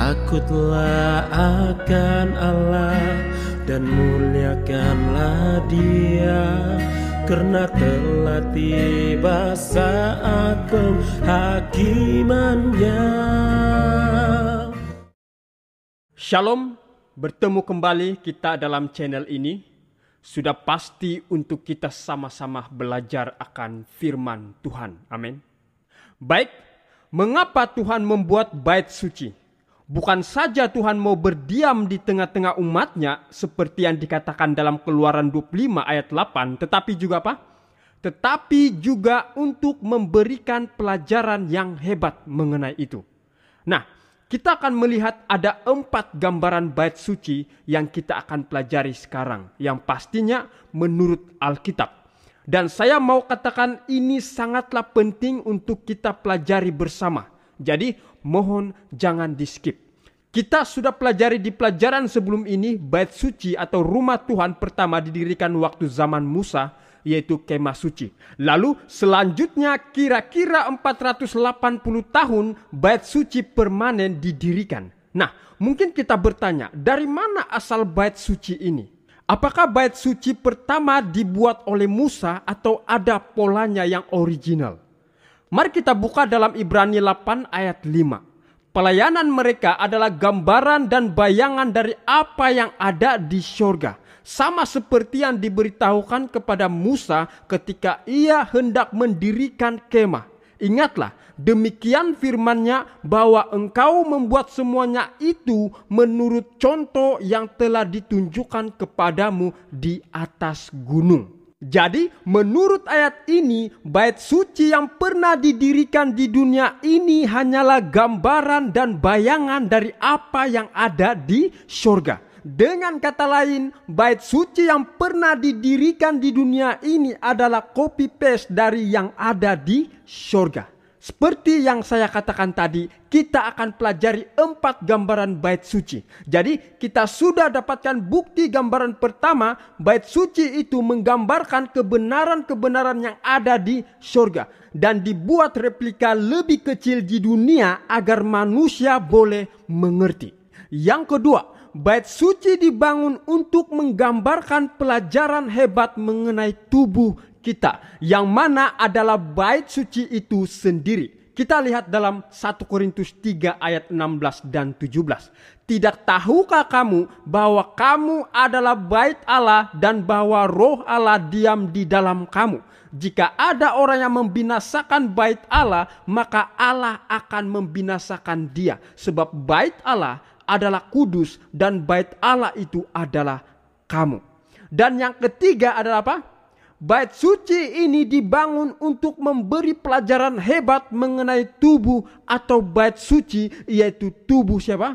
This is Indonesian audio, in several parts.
Takutlah akan Allah dan muliakanlah Dia, karena telah tiba saat penghakimannya. Shalom, bertemu kembali kita dalam channel ini. Sudah pasti untuk kita sama-sama belajar akan firman Tuhan. Amin. Baik, mengapa Tuhan membuat bait suci? Bukan saja Tuhan mau berdiam di tengah-tengah umatnya seperti yang dikatakan dalam Keluaran 25 ayat 8. Tetapi juga apa? Tetapi juga untuk memberikan pelajaran yang hebat mengenai itu. Nah, kita akan melihat ada 4 gambaran bait suci yang kita akan pelajari sekarang. Yang pastinya menurut Alkitab. Dan saya mau katakan ini sangatlah penting untuk kita pelajari bersama. Jadi mohon jangan di skip. Kita sudah pelajari di pelajaran sebelum ini bait suci atau rumah Tuhan pertama didirikan waktu zaman Musa, yaitu kemah suci. Lalu selanjutnya kira-kira 480 tahun bait suci permanen didirikan. Nah, mungkin kita bertanya, dari mana asal bait suci ini? Apakah bait suci pertama dibuat oleh Musa atau ada polanya yang original? Mari kita buka dalam Ibrani 8 ayat 5. Pelayanan mereka adalah gambaran dan bayangan dari apa yang ada di sorga. Sama seperti yang diberitahukan kepada Musa ketika ia hendak mendirikan kemah. Ingatlah, demikian firman-Nya bahwa engkau membuat semuanya itu menurut contoh yang telah ditunjukkan kepadamu di atas gunung. Jadi menurut ayat ini, bait suci yang pernah didirikan di dunia ini hanyalah gambaran dan bayangan dari apa yang ada di sorga. Dengan kata lain, bait suci yang pernah didirikan di dunia ini adalah copy paste dari yang ada di sorga. Seperti yang saya katakan tadi, kita akan pelajari 4 gambaran bait suci. Jadi kita sudah dapatkan bukti gambaran pertama, bait suci itu menggambarkan kebenaran-kebenaran yang ada di sorga. Dan dibuat replika lebih kecil di dunia agar manusia boleh mengerti. Yang kedua, bait suci dibangun untuk menggambarkan pelajaran hebat mengenai tubuh kita, yang mana adalah bait suci itu sendiri. Kita lihat dalam 1 Korintus 3 ayat 16 dan 17. Tidak tahukah kamu bahwa kamu adalah bait Allah dan bahwa roh Allah diam di dalam kamu? Jika ada orang yang membinasakan bait Allah, maka Allah akan membinasakan dia. Sebab bait Allah adalah kudus dan bait Allah itu adalah kamu. Dan yang ketiga adalah apa? Bait suci ini dibangun untuk memberi pelajaran hebat mengenai tubuh atau bait suci, yaitu tubuh siapa?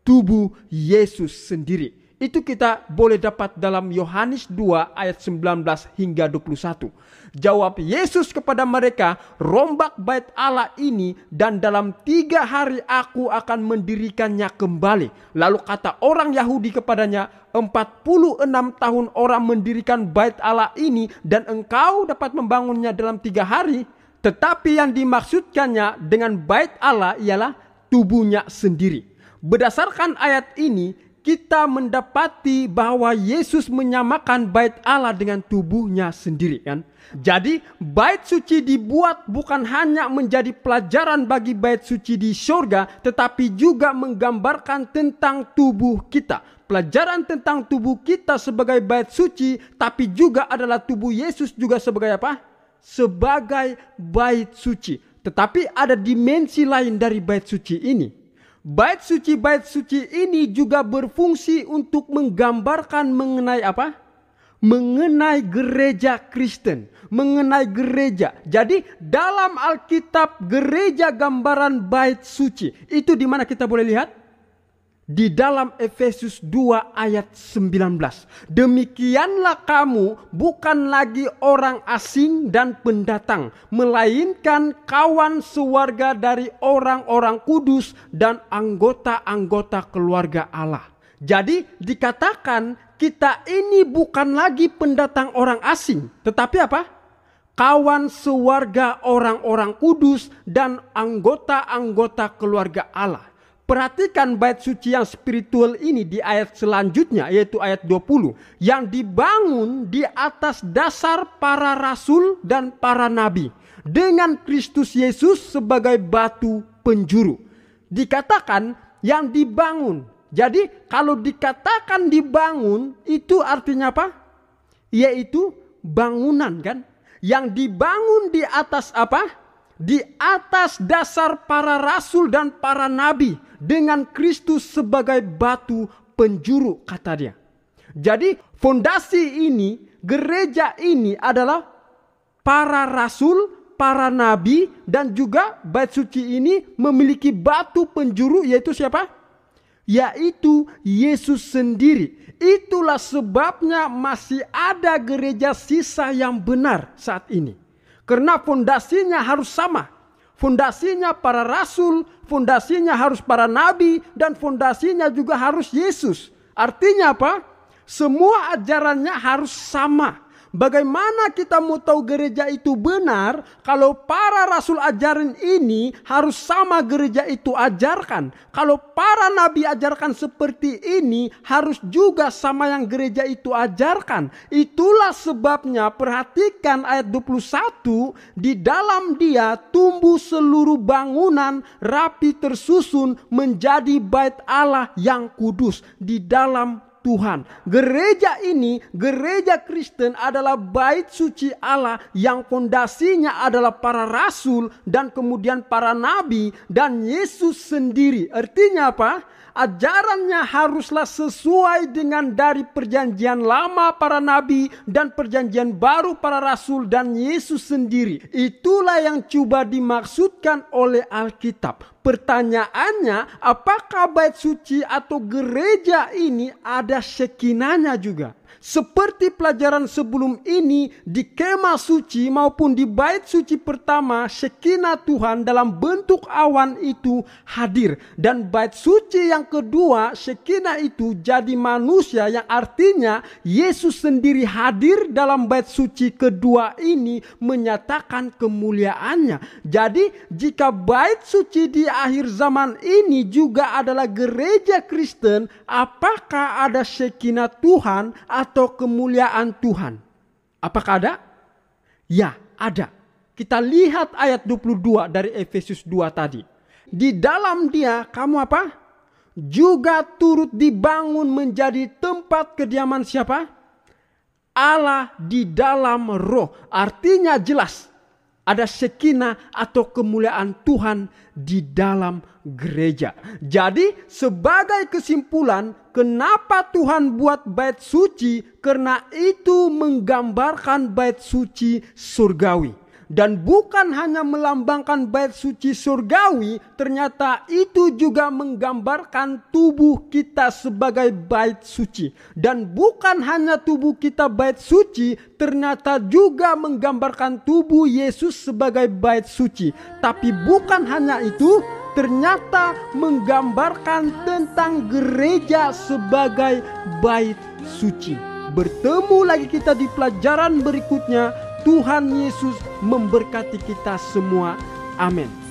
Tubuh Yesus sendiri. Itu kita boleh dapat dalam Yohanes 2 ayat 19 hingga 21. Jawab Yesus kepada mereka, rombak bait Allah ini dan dalam 3 hari aku akan mendirikannya kembali. Lalu kata orang Yahudi kepadanya, 46 tahun orang mendirikan bait Allah ini dan engkau dapat membangunnya dalam 3 hari. Tetapi yang dimaksudkannya dengan bait Allah ialah tubuhnya sendiri. Berdasarkan ayat ini, kita mendapati bahwa Yesus menyamakan bait Allah dengan tubuhnya sendiri, kan? Jadi bait suci dibuat bukan hanya menjadi pelajaran bagi bait suci di surga, tetapi juga menggambarkan tentang tubuh kita. Pelajaran tentang tubuh kita sebagai bait suci, tapi juga adalah tubuh Yesus juga sebagai apa? Sebagai bait suci. Tetapi ada dimensi lain dari bait suci ini. Bait suci ini juga berfungsi untuk menggambarkan mengenai apa? Mengenai gereja Kristen, mengenai gereja. Jadi dalam Alkitab gereja gambaran bait suci. Itu di mana kita boleh lihat? Di dalam Efesus 2 ayat 19. Demikianlah kamu bukan lagi orang asing dan pendatang, melainkan kawan sewarga dari orang-orang kudus dan anggota-anggota keluarga Allah. Jadi dikatakan kita ini bukan lagi pendatang orang asing, tetapi apa? Kawan sewarga orang-orang kudus dan anggota-anggota keluarga Allah. Perhatikan bait suci yang spiritual ini di ayat selanjutnya, yaitu ayat 20. Yang dibangun di atas dasar para rasul dan para nabi, dengan Kristus Yesus sebagai batu penjuru. Dikatakan yang dibangun. Jadi kalau dikatakan dibangun, itu artinya apa? Yaitu bangunan kan? Yang dibangun di atas apa? Di atas dasar para rasul dan para nabi, dengan Kristus sebagai batu penjuru, kata dia. Jadi fondasi ini, gereja ini adalah para rasul, para nabi, dan juga bait suci ini memiliki batu penjuru, yaitu siapa? Yaitu Yesus sendiri. Itulah sebabnya masih ada gereja sisa yang benar saat ini. Karena fondasinya harus sama. Fondasinya para rasul, fondasinya harus para nabi, dan fondasinya juga harus Yesus. Artinya apa? Semua ajarannya harus sama. Bagaimana kita mau tahu gereja itu benar kalau para rasul ajaran ini harus sama gereja itu ajarkan. Kalau para nabi ajarkan seperti ini harus juga sama yang gereja itu ajarkan. Itulah sebabnya perhatikan ayat 21, di dalam dia tumbuh seluruh bangunan rapi tersusun menjadi bait Allah yang kudus di dalam Tuhan. Gereja ini, gereja Kristen adalah bait suci Allah yang fondasinya adalah para rasul dan kemudian para nabi dan Yesus sendiri. Artinya apa? Ajarannya haruslah sesuai dengan dari perjanjian lama para nabi dan perjanjian baru para rasul dan Yesus sendiri. Itulah yang coba dimaksudkan oleh Alkitab. Pertanyaannya, apakah bait suci atau gereja ini ada Shekinahnya juga? Seperti pelajaran sebelum ini, di kemah suci maupun di bait suci pertama, Shekinah Tuhan dalam bentuk awan itu hadir. Dan bait suci yang kedua, Shekinah itu jadi manusia, yang artinya Yesus sendiri hadir dalam bait suci kedua ini menyatakan kemuliaannya. Jadi jika bait suci di akhir zaman ini juga adalah gereja Kristen, apakah ada Shekinah Tuhan atau kemuliaan Tuhan? Apakah ada? Ya, ada. Kita lihat ayat 22 dari Efesus 2 tadi. Di dalam dia kamu apa? Juga turut dibangun menjadi tempat kediaman siapa? Allah di dalam roh. Artinya jelas ada Shekinah atau kemuliaan Tuhan di dalam gereja. Jadi sebagai kesimpulan, kenapa Tuhan buat bait suci? Karena itu menggambarkan bait suci surgawi. Dan bukan hanya melambangkan bait suci surgawi, ternyata itu juga menggambarkan tubuh kita sebagai bait suci. Dan bukan hanya tubuh kita bait suci, ternyata juga menggambarkan tubuh Yesus sebagai bait suci. Tapi bukan hanya itu, ternyata menggambarkan tentang gereja sebagai bait suci. Bertemu lagi kita di pelajaran berikutnya. Tuhan Yesus memberkati kita semua. Amin.